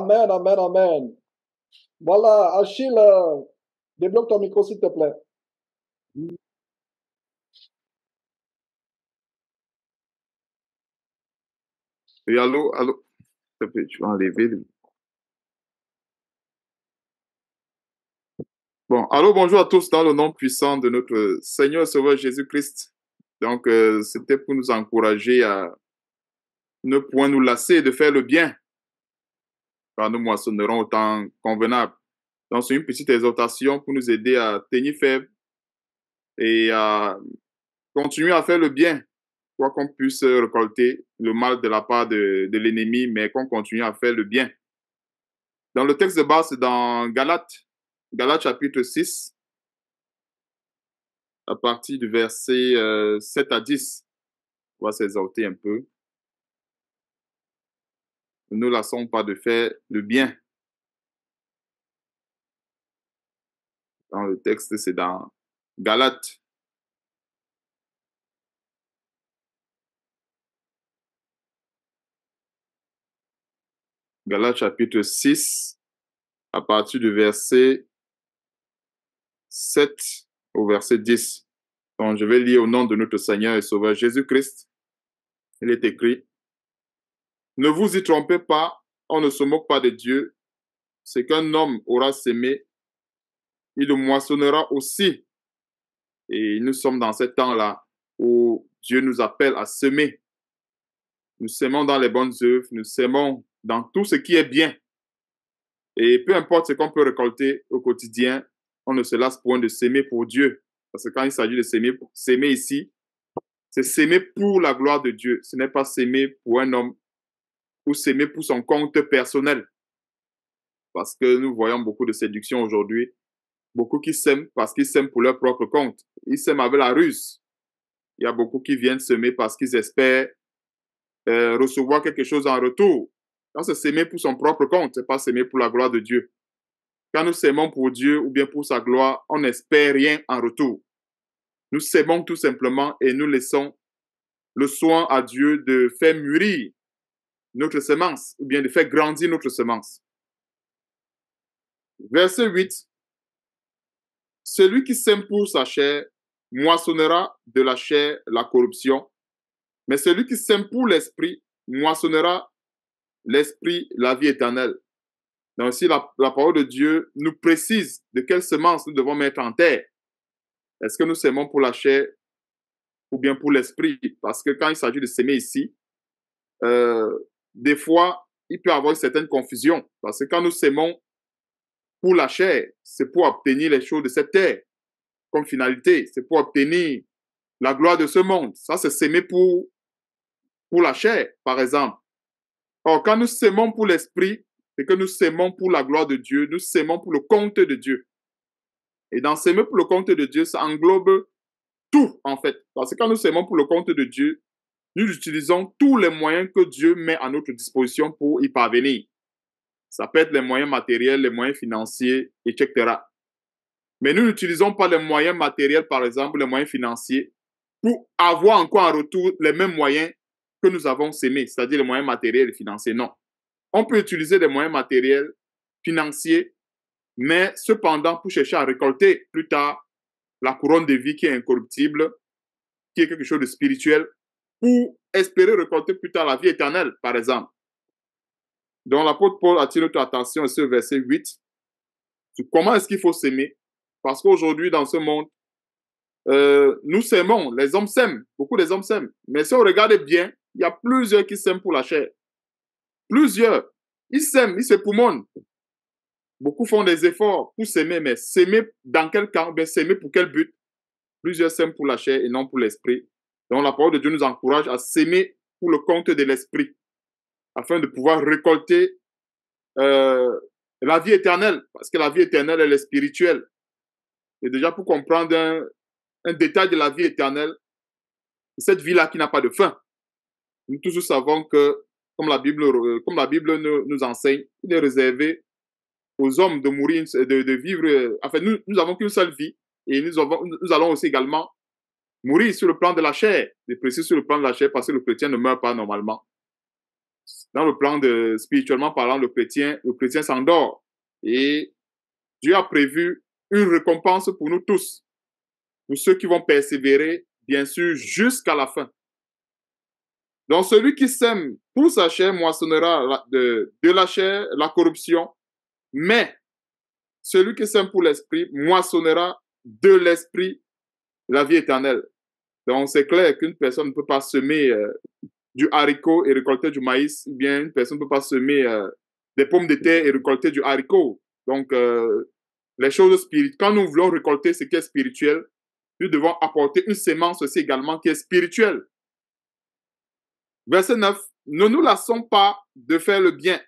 Amen, amen, amen. Voilà, Achille, débloque ton micro, s'il te plaît. Oui, allô, allô. Tu vas enlever. Bon, allô, bonjour à tous dans le nom puissant de notre Seigneur et Sauveur Jésus-Christ. Donc, c'était pour nous encourager à ne point nous lasser de faire le bien, car nous moissonnerons au temps convenable. Donc, c'est une petite exhortation pour nous aider à tenir faible et à continuer à faire le bien, quoi qu'on puisse récolter le mal de la part de l'ennemi, mais qu'on continue à faire le bien. Dans le texte de base, c'est dans Galates chapitre 6, à partir du verset 7 à 10. On va s'exhorter un peu. Ne nous lassons pas de faire le bien. Dans le texte, c'est dans Galates. Galates chapitre 6, à partir du verset 7 au verset 10. Donc, je vais lire au nom de notre Seigneur et Sauveur Jésus-Christ. Il est écrit: Ne vous y trompez pas, on ne se moque pas de Dieu. Ce qu'un homme aura sémé, il le moissonnera aussi. Et nous sommes dans ce temps-là où Dieu nous appelle à semer. Nous sémons dans les bonnes œuvres, nous sémons dans tout ce qui est bien. Et peu importe ce qu'on peut récolter au quotidien, on ne se lasse point de s'aimer pour Dieu. Parce que quand il s'agit de s'aimer ici, c'est s'aimer pour la gloire de Dieu. Ce n'est pas s'aimer pour un homme ou s'aimer pour son compte personnel. Parce que nous voyons beaucoup de séduction aujourd'hui. Beaucoup qui s'aiment parce qu'ils s'aiment pour leur propre compte. Ils s'aiment avec la ruse. Il y a beaucoup qui viennent s'aimer parce qu'ils espèrent recevoir quelque chose en retour. Quand c'est s'aimer pour son propre compte, ce n'est pas s'aimer pour la gloire de Dieu. Quand nous s'aimons pour Dieu ou bien pour sa gloire, on n'espère rien en retour. Nous s'aimons tout simplement et nous laissons le soin à Dieu de faire mûrir notre semence ou bien de faire grandir notre semence. Verset 8. Celui qui sème pour sa chair moissonnera de la chair la corruption, mais celui qui sème pour l'esprit moissonnera l'esprit la vie éternelle. Donc ici, la parole de Dieu nous précise de quelle semence nous devons mettre en terre. Est-ce que nous sémons pour la chair ou bien pour l'esprit? Parce que quand il s'agit de s'aimer ici, des fois, il peut y avoir une certaine confusion. Parce que quand nous sémons pour la chair, c'est pour obtenir les choses de cette terre comme finalité. C'est pour obtenir la gloire de ce monde. Ça, c'est s'aimer pour la chair, par exemple. Or, quand nous sémons pour l'esprit, c'est que nous sémons pour la gloire de Dieu, nous sémons pour le compte de Dieu. Et dans s'aimer pour le compte de Dieu, ça englobe tout, en fait. Parce que quand nous sémons pour le compte de Dieu, nous utilisons tous les moyens que Dieu met à notre disposition pour y parvenir. Ça peut être les moyens matériels, les moyens financiers, etc. Mais nous n'utilisons pas les moyens matériels, par exemple, les moyens financiers, pour avoir encore en retour les mêmes moyens que nous avons sémés, c'est-à-dire les moyens matériels et financiers. Non. On peut utiliser des moyens matériels, financiers, mais cependant pour chercher à récolter plus tard la couronne de vie qui est incorruptible, qui est quelque chose de spirituel, pour espérer récolter plus tard la vie éternelle, par exemple. Donc l'apôtre Paul attire notre attention sur le verset 8, sur comment est-ce qu'il faut s'aimer. Parce qu'aujourd'hui, dans ce monde, nous s'aimons, les hommes s'aiment, beaucoup des hommes s'aiment. Mais si on regarde bien, il y a plusieurs qui s'aiment pour la chair. Plusieurs. Ils s'aiment, ils s'époumonnent. Beaucoup font des efforts pour s'aimer, mais s'aimer dans quel cas? Ben, s'aimer pour quel but? Plusieurs s'aiment pour la chair et non pour l'esprit. Donc la parole de Dieu nous encourage à s'aimer pour le compte de l'esprit, afin de pouvoir récolter la vie éternelle, parce que la vie éternelle, elle est spirituelle. Et déjà pour comprendre un détail de la vie éternelle, cette vie-là qui n'a pas de fin. Nous tous savons que, comme la Bible nous enseigne, il est réservé aux hommes de mourir, de vivre. Enfin, nous n'avons qu'une seule vie et nous allons aussi également mourir sur le plan de la chair. Je précise sur le plan de la chair parce que le chrétien ne meurt pas normalement. dans le plan de spirituellement parlant, le chrétien s'endort. Et Dieu a prévu une récompense pour nous tous, pour ceux qui vont persévérer, bien sûr, jusqu'à la fin. Donc, celui qui sème pour sa chair moissonnera de la chair la corruption, mais celui qui sème pour l'esprit moissonnera de l'esprit la vie éternelle. Donc, c'est clair qu'une personne ne peut pas semer du haricot et récolter du maïs, ou bien une personne ne peut pas semer des pommes de terre et récolter du haricot. Donc, les choses spirituelles, quand nous voulons récolter ce qui est spirituel, nous devons apporter une sémence aussi également qui est spirituelle. Verset 9, ne nous lassons pas de faire le bien.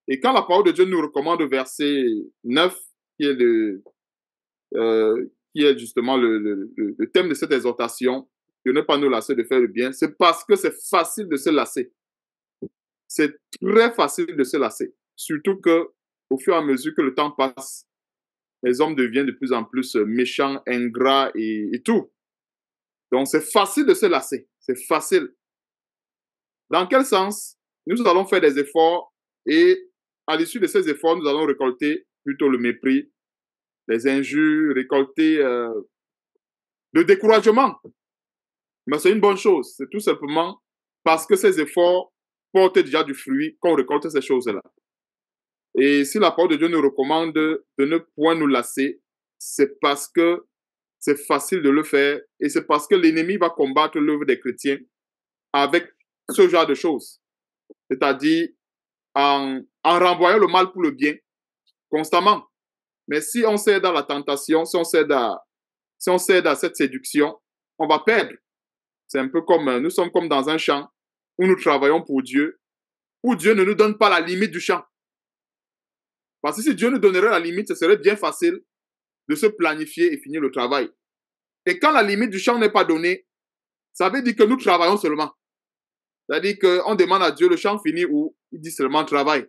Et quand la parole de Dieu nous recommande verset 9, qui est justement le thème de cette exhortation, de ne pas nous lasser de faire le bien, c'est parce que c'est facile de se lasser. C'est très facile de se lasser. Surtout que, au fur et à mesure que le temps passe, les hommes deviennent de plus en plus méchants, ingrats et tout. Donc, c'est facile de se lasser. C'est facile. Dans quel sens? Nous allons faire des efforts et à l'issue de ces efforts, nous allons récolter plutôt le mépris, les injures, récolter le découragement. Mais c'est une bonne chose. C'est tout simplement parce que ces efforts portent déjà du fruit qu'on récolte ces choses-là. Et si la parole de Dieu nous recommande de ne point nous lasser, c'est parce que c'est facile de le faire et c'est parce que l'ennemi va combattre l'œuvre des chrétiens avec ce genre de choses. C'est-à-dire en renvoyant le mal pour le bien constamment. Mais si on cède à la tentation, si on cède à cette séduction, on va perdre. C'est un peu comme, nous sommes comme dans un champ où nous travaillons pour Dieu, où Dieu ne nous donne pas la limite du champ. Parce que si Dieu nous donnerait la limite, ce serait bien facile de se planifier et finir le travail. Et quand la limite du champ n'est pas donnée, ça veut dire que nous travaillons seulement. C'est-à-dire qu'on demande à Dieu le champ fini où il dit seulement travail.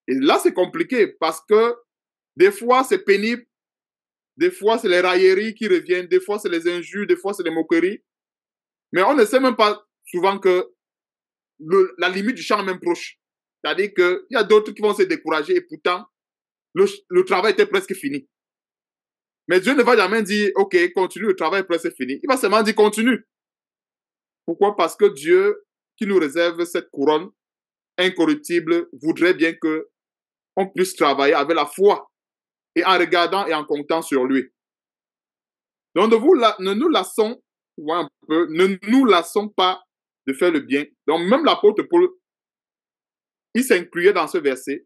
Et là, c'est compliqué parce que des fois, c'est pénible. Des fois, c'est les railleries qui reviennent. Des fois, c'est les injures. Des fois, c'est les moqueries. Mais on ne sait même pas souvent que la limite du champ est même proche. C'est-à-dire qu'il y a d'autres qui vont se décourager et pourtant, le travail était presque fini. Mais Dieu ne va jamais dire, OK, continue, le travail est presque fini. Il va seulement dire, continue. Pourquoi? Parce que Dieu, qui nous réserve cette couronne incorruptible, voudrait bien qu'on puisse travailler avec la foi et en regardant et en comptant sur lui. Donc, ne nous lassons, un peu, ne nous lassons pas de faire le bien. Donc, même l'apôtre Paul, il s'incluait dans ce verset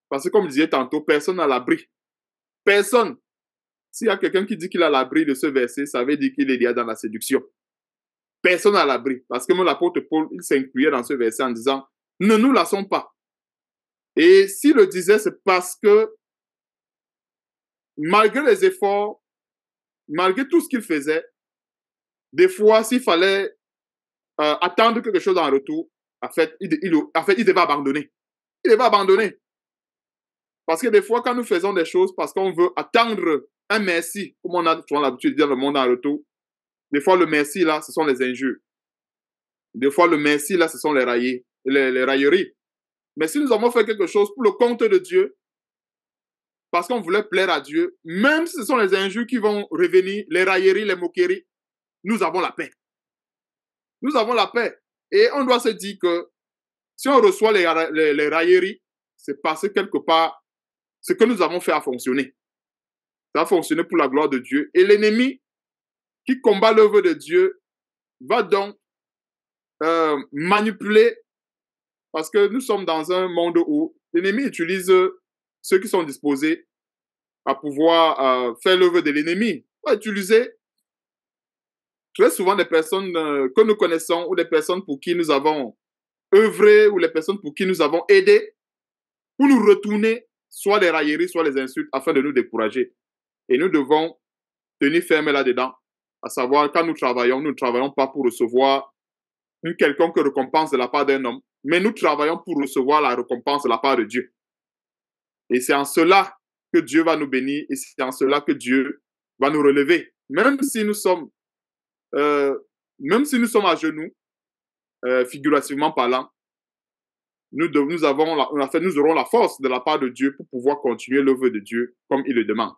parce que, comme je disais tantôt, personne n'a l'abri. Personne. S'il y a quelqu'un qui dit qu'il a l'abri de ce verset, ça veut dire qu'il est déjà dans la séduction. Personne n'a l'abri. Parce que même l'apôtre Paul, il s'incluait dans ce verset en disant, ne nous lassons pas. Et s'il le disait, c'est parce que malgré les efforts, malgré tout ce qu'il faisait, des fois, s'il fallait attendre quelque chose en retour, en fait, il devait abandonner. Il devait abandonner. Parce que des fois, quand nous faisons des choses parce qu'on veut attendre un merci, comme on a souvent l'habitude de dire le monde en retour, des fois, le merci, là, ce sont les injures. Des fois, le merci, là, ce sont les railleries. Mais si nous avons fait quelque chose pour le compte de Dieu, parce qu'on voulait plaire à Dieu, même si ce sont les injures qui vont revenir, les railleries, les moqueries, nous avons la paix. Nous avons la paix. Et on doit se dire que si on reçoit les railleries, c'est parce que quelque part, ce que nous avons fait a fonctionné. Ça a fonctionné pour la gloire de Dieu. Et l'ennemi qui combat l'œuvre de Dieu va donc manipuler, parce que nous sommes dans un monde où l'ennemi utilise ceux qui sont disposés à pouvoir faire l'œuvre de l'ennemi. Il va utiliser très souvent des personnes que nous connaissons ou des personnes pour qui nous avons œuvré ou les personnes pour qui nous avons aidé pour nous retourner soit les railleries, soit les insultes afin de nous décourager. Et nous devons tenir ferme là-dedans, à savoir quand nous ne travaillons pas pour recevoir une quelconque récompense de la part d'un homme, mais nous travaillons pour recevoir la récompense de la part de Dieu. Et c'est en cela que Dieu va nous bénir et c'est en cela que Dieu va nous relever. Même si nous sommes à genoux, figurativement parlant, nous aurons la force de la part de Dieu pour pouvoir continuer l'œuvre de Dieu comme il le demande.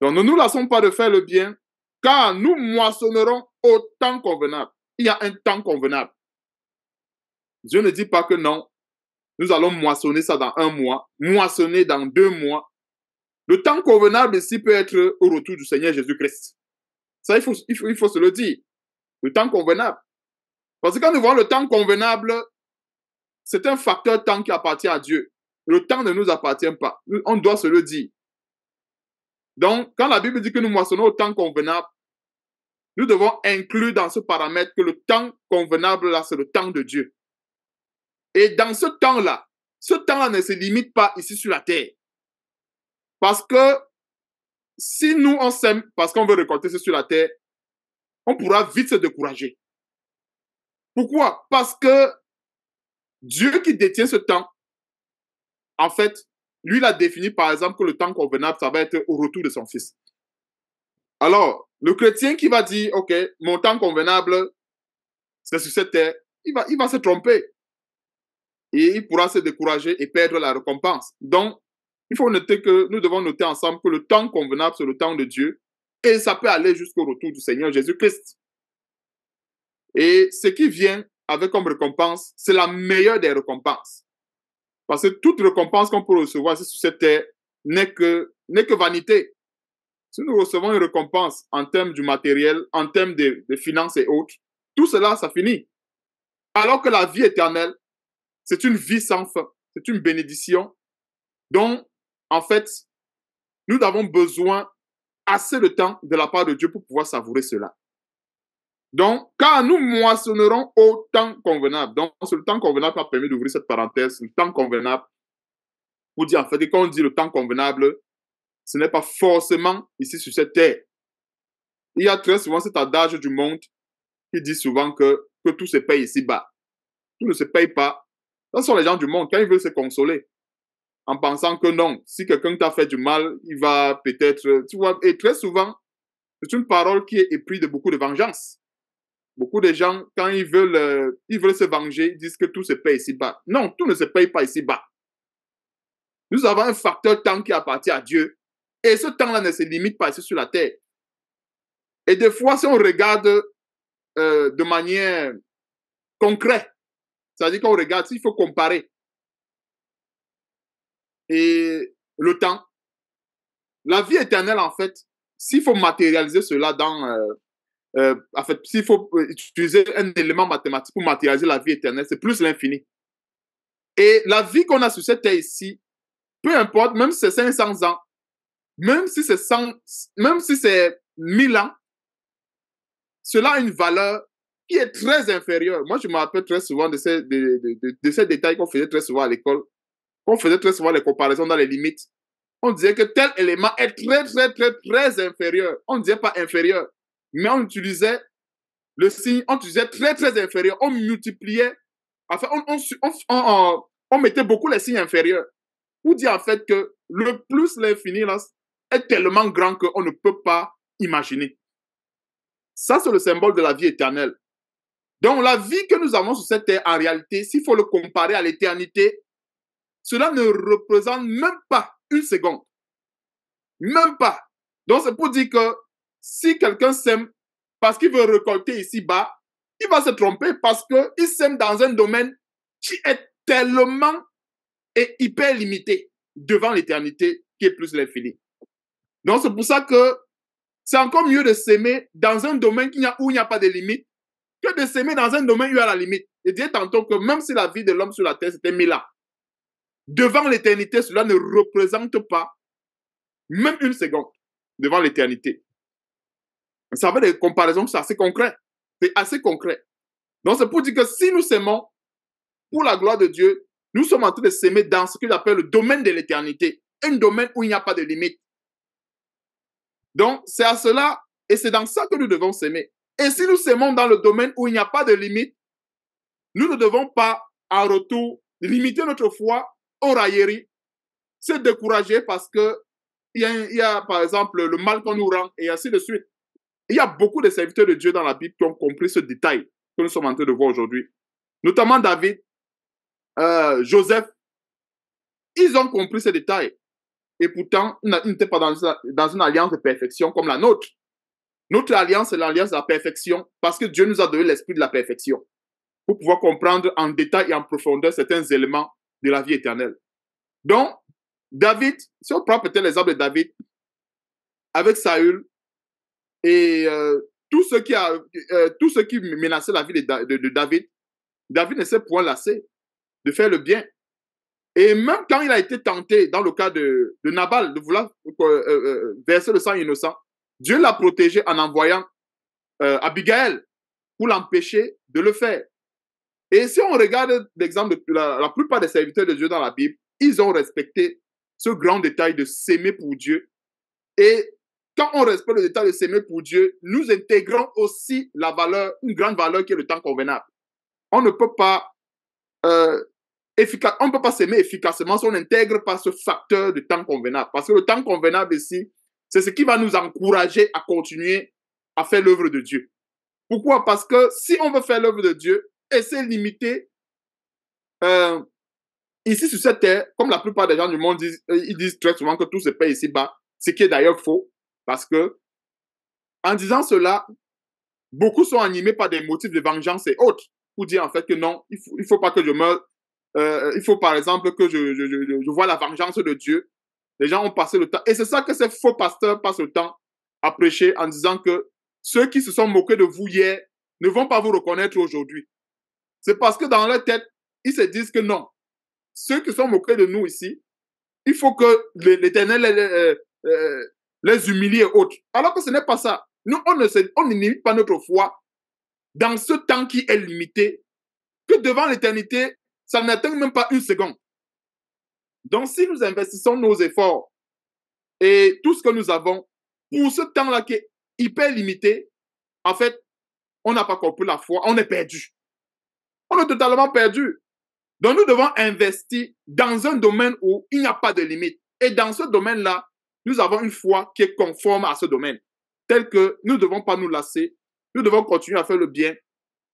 Donc, ne nous lassons pas de faire le bien, car nous moissonnerons au temps convenable. Il y a un temps convenable. Dieu ne dit pas que non, nous allons moissonner ça dans 1 mois, moissonner dans 2 mois. Le temps convenable ici peut être au retour du Seigneur Jésus-Christ. Ça, il faut se le dire. Le temps convenable. Parce que quand nous voyons le temps convenable, c'est un facteur temps qui appartient à Dieu. Le temps ne nous appartient pas. On doit se le dire. Donc, quand la Bible dit que nous moissonnons au temps convenable, nous devons inclure dans ce paramètre que le temps convenable, là, c'est le temps de Dieu. Et dans ce temps-là ne se limite pas ici sur la terre. Parce que si nous, on sème parce qu'on veut récolter ce sur la terre, on pourra vite se décourager. Pourquoi? Parce que Dieu qui détient ce temps, en fait, lui, il a défini, par exemple, que le temps convenable, ça va être au retour de son fils. Alors, le chrétien qui va dire, OK, mon temps convenable, c'est sur cette terre, il va se tromper. Et il pourra se décourager et perdre la récompense. Donc, il faut noter que nous devons noter ensemble que le temps convenable, c'est le temps de Dieu. Et ça peut aller jusqu'au retour du Seigneur Jésus-Christ. Et ce qui vient avec comme récompense, c'est la meilleure des récompenses. Parce que toute récompense qu'on peut recevoir sur cette terre n'est que vanité. Si nous recevons une récompense en termes du matériel, en termes de finances et autres, tout cela, ça finit. Alors que la vie éternelle, c'est une vie sans fin. C'est une bénédiction dont, en fait, nous avons besoin assez de temps de la part de Dieu pour pouvoir savourer cela. Donc, car nous moissonnerons au temps convenable. Donc, c'est le temps convenable qui a permis d'ouvrir cette parenthèse, le temps convenable. Pour dire, en fait, quand on dit le temps convenable, ce n'est pas forcément ici sur cette terre. Il y a très souvent cet adage du monde qui dit souvent que tout se paye ici-bas. Tout ne se paye pas. Ce sont les gens du monde, quand ils veulent se consoler, en pensant que non, si quelqu'un t'a fait du mal, il va peut-être, tu vois, et très souvent, c'est une parole qui est éprise de beaucoup de vengeance. Beaucoup de gens, quand ils veulent se venger, ils disent que tout se paye ici-bas. Non, tout ne se paye pas ici-bas. Nous avons un facteur temps qui appartient à Dieu. Et ce temps-là ne se limite pas ici sur la terre. Et des fois, si on regarde de manière concrète, c'est-à-dire qu'on regarde, s'il faut comparer et le temps, la vie éternelle, en fait, s'il faut matérialiser cela en fait, s'il faut utiliser un élément mathématique pour matérialiser la vie éternelle, c'est plus l'infini. Et la vie qu'on a sur cette terre ici, peu importe, même si c'est 500 ans, même si c'est 1000 ans, cela a une valeur qui est très inférieure. Moi, je me rappelle très souvent de ces détails qu'on faisait très souvent à l'école, qu'on faisait très souvent les comparaisons dans les limites. On disait que tel élément est très, très, très, très inférieur. On ne disait pas inférieur, mais on utilisait le signe, on utilisait très, très inférieur. On multipliait, enfin, on mettait beaucoup les signes inférieurs. Pour dire en fait que le plus l'infini là est tellement grand qu'on ne peut pas imaginer. Ça, c'est le symbole de la vie éternelle. Donc, la vie que nous avons sur cette terre, en réalité, s'il faut le comparer à l'éternité, cela ne représente même pas une seconde. Même pas. Donc, c'est pour dire que si quelqu'un sème parce qu'il veut récolter ici-bas, il va se tromper parce qu'il sème dans un domaine qui est tellement et hyper limité devant l'éternité qui est plus l'infini. Donc, c'est pour ça que c'est encore mieux de s'aimer dans un domaine où il n'y a pas de limite que de s'aimer dans un domaine où il y a la limite. Je disais tantôt que même si la vie de l'homme sur la terre c'était 1000 ans, devant l'éternité, cela ne représente pas même une seconde devant l'éternité. Ça fait des comparaisons qui sont assez concrètes. C'est assez concret. Donc, c'est pour dire que si nous s'aimons pour la gloire de Dieu, nous sommes en train de s'aimer dans ce qu'il appelle le domaine de l'éternité. Un domaine où il n'y a pas de limite. Donc, c'est à cela, et c'est dans ça que nous devons s'aimer. Et si nous s'aimons dans le domaine où il n'y a pas de limite, nous ne devons pas, en retour, limiter notre foi aux railleries, se décourager parce que il y a, par exemple, le mal qu'on nous rend, et ainsi de suite. Il y a beaucoup de serviteurs de Dieu dans la Bible qui ont compris ce détail que nous sommes en train de voir aujourd'hui. Notamment David. Joseph, ils ont compris ces détails. Et pourtant, ils n'étaient pas dans une alliance de perfection comme la nôtre. Notre alliance est l'alliance de la perfection parce que Dieu nous a donné l'esprit de la perfection pour pouvoir comprendre en détail et en profondeur certains éléments de la vie éternelle. Donc, David, si on prend peut-être l'exemple de David, avec Saül et tous ceux qui menaçaient la vie de David, David ne s'est point lassé de faire le bien. Et même quand il a été tenté, dans le cas de Nabal, de vouloir verser le sang innocent, Dieu l'a protégé en envoyant Abigail pour l'empêcher de le faire. Et si on regarde l'exemple de la plupart des serviteurs de Dieu dans la Bible, ils ont respecté ce grand détail de s'aimer pour Dieu. Et quand on respecte le détail de s'aimer pour Dieu, nous intégrons aussi la valeur, une grande valeur qui est le temps convenable. On ne peut pas on ne peut pas s'aimer efficacement si on n'intègre pas ce facteur de temps convenable. Parce que le temps convenable ici, c'est ce qui va nous encourager à continuer à faire l'œuvre de Dieu. Pourquoi? Parce que si on veut faire l'œuvre de Dieu et c'est limité, ici sur cette terre, comme la plupart des gens du monde disent, ils disent très souvent que tout se paie ici-bas, ce qui est d'ailleurs faux. Parce que en disant cela, beaucoup sont animés par des motifs de vengeance et autres. Pour dire en fait que non, il faut pas que je meure. Il faut par exemple que je vois la vengeance de Dieu. Les gens ont passé le temps. Et c'est ça que ces faux pasteurs passent le temps à prêcher en disant que ceux qui se sont moqués de vous hier ne vont pas vous reconnaître aujourd'hui. C'est parce que dans leur tête, ils se disent que non. Ceux qui sont moqués de nous ici, il faut que l'Éternel les humilie et autres. Alors que ce n'est pas ça. Nous, on ne limite pas notre foi dans ce temps qui est limité, que devant l'éternité, ça n'atteint même pas une seconde. Donc, si nous investissons nos efforts et tout ce que nous avons pour ce temps-là qui est hyper limité, en fait, on n'a pas compris la foi, on est perdu. On est totalement perdu. Donc, nous devons investir dans un domaine où il n'y a pas de limite. Et dans ce domaine-là, nous avons une foi qui est conforme à ce domaine. Tel que nous ne devons pas nous lasser, nous devons continuer à faire le bien,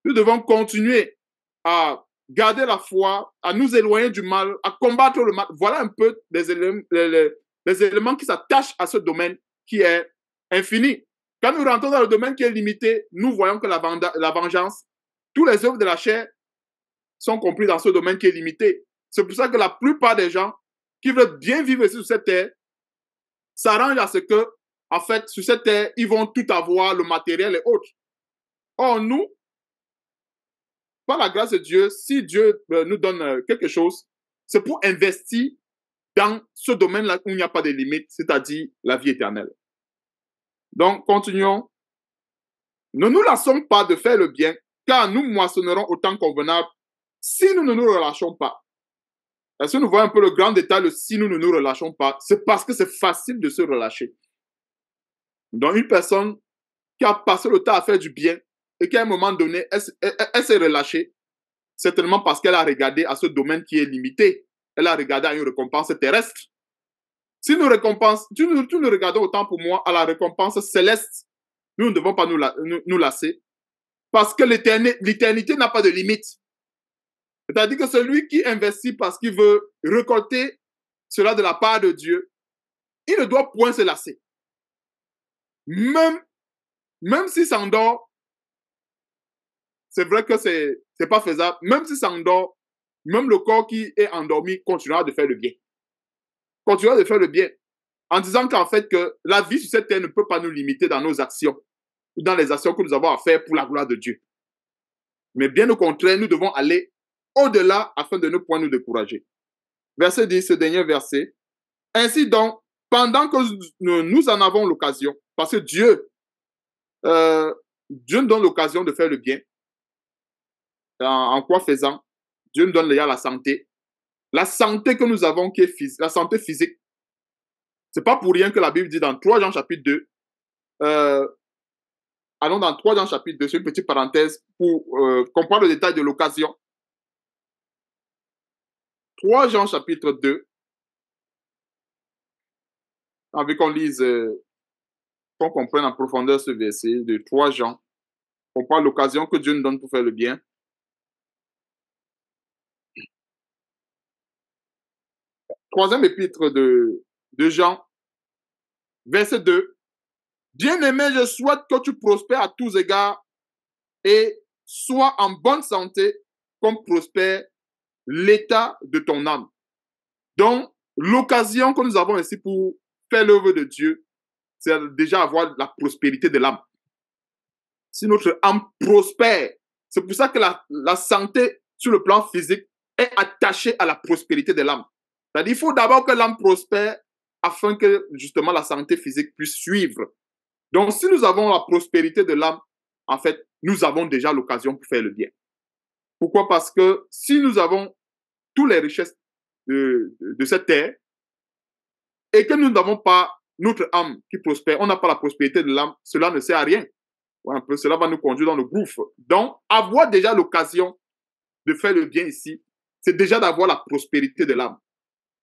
nous devons continuer à garder la foi, à nous éloigner du mal, à combattre le mal. Voilà un peu les éléments qui s'attachent à ce domaine qui est infini. Quand nous rentrons dans le domaine qui est limité, nous voyons que la vengeance, tous les œuvres de la chair sont compris dans ce domaine qui est limité. C'est pour ça que la plupart des gens qui veulent bien vivre ici sur cette terre s'arrangent à ce que, en fait, sur cette terre, ils vont tout avoir, le matériel et autres. Or, nous, par la grâce de Dieu, si Dieu nous donne quelque chose, c'est pour investir dans ce domaine-là où il n'y a pas de limite, c'est-à-dire la vie éternelle. Donc, continuons. Ne nous lassons pas de faire le bien, car nous moissonnerons au temps convenable si nous ne nous relâchons pas. Est-ce que nous voyons un peu le grand détail de si nous ne nous relâchons pas? C'est parce que c'est facile de se relâcher. Donc, une personne qui a passé le temps à faire du bien et qu'à un moment donné, elle s'est relâchée, certainement parce qu'elle a regardé à ce domaine qui est limité. Elle a regardé à une récompense terrestre. Si nous regardons autant pour moi à la récompense céleste, nous ne devons pas nous lasser parce que l'éternité n'a pas de limite. C'est-à-dire que celui qui investit parce qu'il veut récolter cela de la part de Dieu, il ne doit point se lasser. Même s'il s'endort, c'est vrai que c'est pas faisable. Même s'il s'endort, même le corps qui est endormi continuera de faire le bien. Continuera de faire le bien. En disant qu'en fait, que la vie sur cette terre ne peut pas nous limiter dans nos actions, ou dans les actions que nous avons à faire pour la gloire de Dieu. Mais bien au contraire, nous devons aller au-delà afin de ne point nous décourager. Verset 10, ce dernier verset. Ainsi donc, pendant que nous en avons l'occasion, parce que Dieu nous donne l'occasion de faire le bien, en quoi faisant? Dieu nous donne la santé. La santé que nous avons, qui est la santé physique. C'est pas pour rien que la Bible dit dans 3 Jean chapitre 2, allons dans 3 Jean chapitre 2, c'est une petite parenthèse pour comprendre le détail de l'occasion. 3 Jean chapitre 2, envie qu'on lise, qu'on comprenne en profondeur ce verset de 3 Jean. On parle de l'occasion que Dieu nous donne pour faire le bien. troisième épître de Jean, verset 2. Bien-aimé, je souhaite que tu prospères à tous égards et sois en bonne santé comme prospère l'état de ton âme. Donc, l'occasion que nous avons ici pour faire l'œuvre de Dieu, c'est déjà avoir la prospérité de l'âme. Si notre âme prospère, c'est pour ça que la santé sur le plan physique est attachée à la prospérité de l'âme. C'est-à-dire qu'il faut d'abord que l'âme prospère afin que justement la santé physique puisse suivre. Donc, si nous avons la prospérité de l'âme, en fait, nous avons déjà l'occasion pour faire le bien. Pourquoi? Parce que si nous avons toutes les richesses de cette terre et que nous n'avons pas notre âme qui prospère, on n'a pas la prospérité de l'âme, cela ne sert à rien. Un peu, cela va nous conduire dans le gouffre. Donc, avoir déjà l'occasion de faire le bien ici, c'est déjà d'avoir la prospérité de l'âme.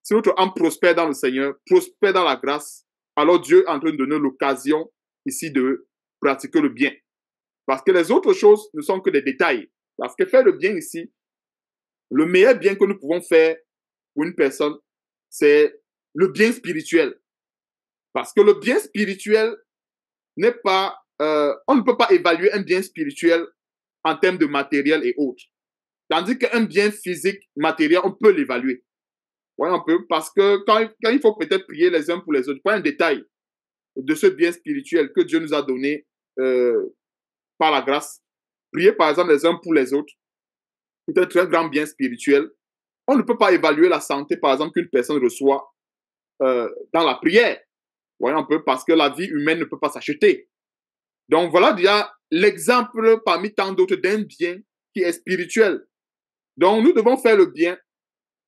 Si notre âme prospère dans le Seigneur, prospère dans la grâce, alors Dieu est en train de donner l'occasion ici de pratiquer le bien. Parce que les autres choses ne sont que des détails. Parce que faire le bien ici, le meilleur bien que nous pouvons faire pour une personne, c'est le bien spirituel. Parce que le bien spirituel n'est pas... on ne peut pas évaluer un bien spirituel en termes de matériel et autres. Tandis qu'un bien physique, matériel, on peut l'évaluer. Voyez un peu, parce que quand il faut peut-être prier les uns pour les autres, pas un détail de ce bien spirituel que Dieu nous a donné par la grâce. Prier par exemple les uns pour les autres, c'est un très grand bien spirituel. On ne peut pas évaluer la santé, par exemple, qu'une personne reçoit dans la prière. Voyez un peu, parce que la vie humaine ne peut pas s'acheter. Donc voilà déjà l'exemple parmi tant d'autres d'un bien qui est spirituel. Donc nous devons faire le bien.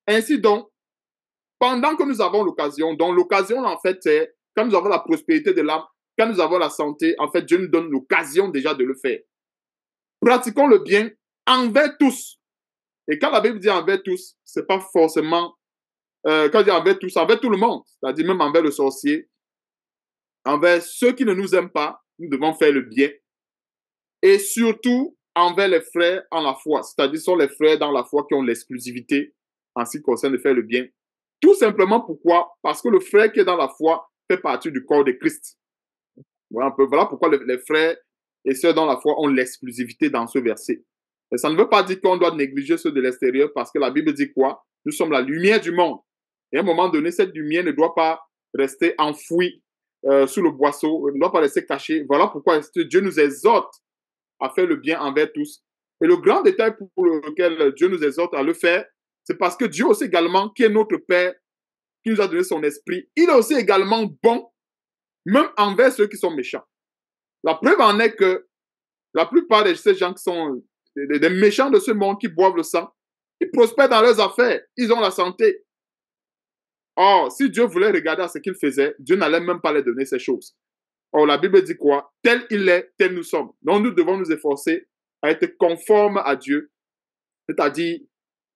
Ainsi donc, pendant que nous avons l'occasion, donc l'occasion en fait c'est quand nous avons la prospérité de l'âme, quand nous avons la santé, en fait Dieu nous donne l'occasion déjà de le faire. Pratiquons le bien envers tous. Et quand la Bible dit envers tous, c'est pas forcément quand il dit envers tous, envers tout le monde, c'est-à-dire même envers le sorcier, envers ceux qui ne nous aiment pas, nous devons faire le bien. Et surtout envers les frères en la foi, c'est-à-dire sont les frères dans la foi qui ont l'exclusivité en ce qui concerne de faire le bien. Tout simplement pourquoi? Parce que le frère qui est dans la foi fait partie du corps de Christ. Voilà, voilà pourquoi les frères et sœurs dans la foi ont l'exclusivité dans ce verset. Et ça ne veut pas dire qu'on doit négliger ceux de l'extérieur parce que la Bible dit quoi? Nous sommes la lumière du monde. Et à un moment donné, cette lumière ne doit pas rester enfouie sous le boisseau, ne doit pas rester cachée. Voilà pourquoi Dieu nous exhorte à faire le bien envers tous. Et le grand détail pour lequel Dieu nous exhorte à le faire, c'est parce que Dieu aussi également, qui est notre Père, qui nous a donné son esprit, il est aussi également bon, même envers ceux qui sont méchants. La preuve en est que la plupart de ces gens qui sont des méchants de ce monde, qui boivent le sang, ils prospèrent dans leurs affaires, ils ont la santé. Or, si Dieu voulait regarder à ce qu'ils faisaient, Dieu n'allait même pas les donner ces choses. Or, la Bible dit quoi? Tel il est, tel nous sommes. Donc, nous devons nous efforcer à être conformes à Dieu, c'est-à-dire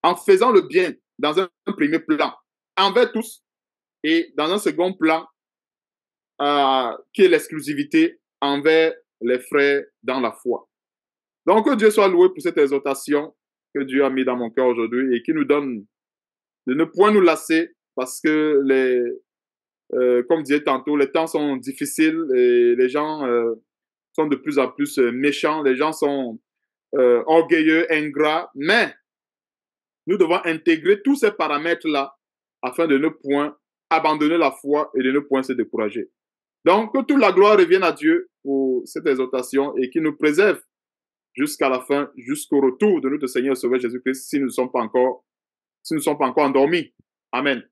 en faisant le bien dans un premier plan, envers tous, et dans un second plan, qui est l'exclusivité envers les frères dans la foi. Donc, que Dieu soit loué pour cette exhortation que Dieu a mis dans mon cœur aujourd'hui et qui nous donne de ne point nous lasser parce que comme disait tantôt, les temps sont difficiles et les gens sont de plus en plus méchants, les gens sont orgueilleux, ingrats, mais nous devons intégrer tous ces paramètres-là afin de ne point abandonner la foi et de ne point se décourager. Donc, que toute la gloire revienne à Dieu pour cette exhortation et qu'il nous préserve jusqu'à la fin, jusqu'au retour de notre Seigneur et Sauveur Jésus-Christ, si nous ne sommes pas encore endormis. Amen.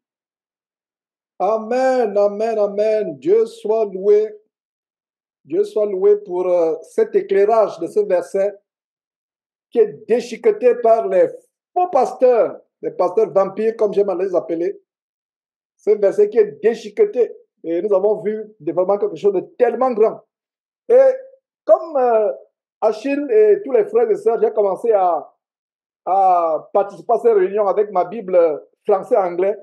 Amen, amen, amen. Dieu soit loué. Dieu soit loué pour cet éclairage de ce verset qui est déchiqueté par les faux pasteurs, les pasteurs vampires, comme j'aime à les appeler. Ce verset qui est déchiqueté. Et nous avons vu vraiment quelque chose de tellement grand. Et comme Achille et tous les frères et sœurs, j'ai commencé à participer à ces réunions avec ma Bible français-anglais,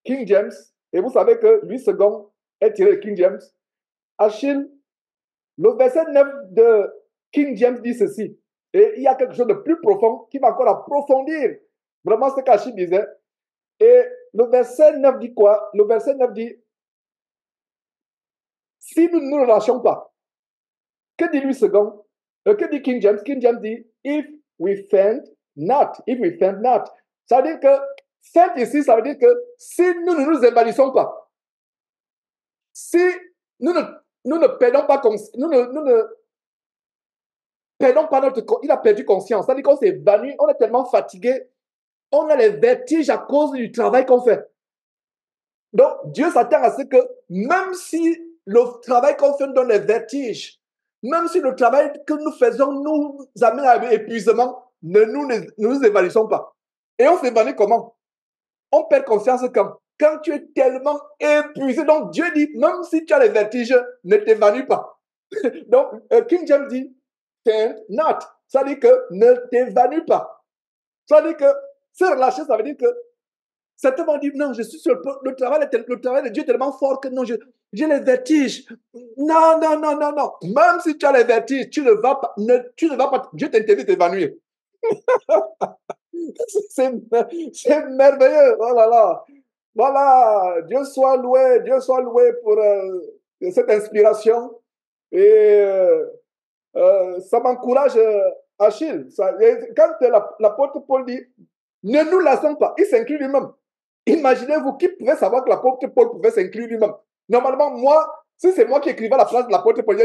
King James. Et vous savez que Louis II est tiré de King James. Achille, le verset 9 de King James dit ceci. Et il y a quelque chose de plus profond qui va encore approfondir vraiment ce qu'Achille disait. Et le verset 9 dit quoi? Le verset 9 dit, si nous ne nous relâchons pas, que dit lui second? Que dit King James? King James dit, if we faint not. If we faint not. Ça veut dire que, faint ici, ça veut dire que si nous ne nous évanouissons pas, si nous ne perdons pas, nous ne perdons pas notre, il a perdu conscience. Ça veut dire qu'on s'est évanoui, on est tellement fatigué, on a les vertiges à cause du travail qu'on fait. Donc, Dieu s'attend à ce que, même si le travail qu'on fait nous donne les vertiges, même si le travail que nous faisons nous amène à épuisement, ne nous évanouissons pas. Et on s'évanouit comment? On perd conscience quand tu es tellement épuisé. Donc, Dieu dit, même si tu as les vertiges, ne t'évanouis pas. Donc, King James dit, faint not. Ça veut dire que ne t'évanouis pas. Ça veut dire que se relâcher, ça veut dire que certains vont dire, non, je suis sur le travail de Dieu est tellement fort que non, j'ai les vertiges. Non, non, non, non, non. Même si tu as les vertiges, tu ne vas pas, Dieu t'interdit de t'évanouir. C'est merveilleux. Oh là là. Voilà, Dieu soit loué pour cette inspiration. Et ça m'encourage, Achille. Quand l'apôtre Paul dit, ne nous lassons pas, il s'inclut lui-même. Imaginez-vous qui pouvait savoir que l'apôtre Paul pouvait s'inclure lui-même. Normalement, moi, si c'est moi qui écrivais à la place de l'apôtre Paul,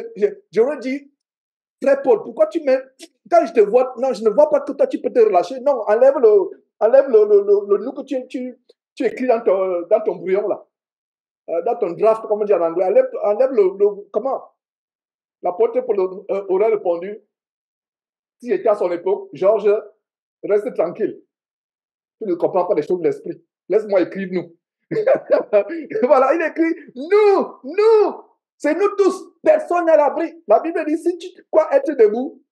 j'aurais dit, frère Paul, pourquoi tu mets, quand je te vois, non, je ne vois pas que toi tu peux te relâcher. Non, enlève le nous que tu écris dans ton brouillon là. Dans ton draft, comme on dit en anglais. Enlève comment? L'apôtre Paul aurait répondu, si j'étais à son époque, Georges, reste tranquille. Tu ne comprends pas les choses de l'esprit. Laisse-moi écrire nous. Voilà, il écrit nous. C'est nous tous. Personne n'est à l'abri. La Bible dit, si tu crois être debout,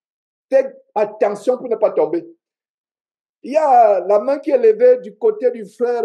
fais attention pour ne pas tomber. Il y a la main qui est levée du côté du frère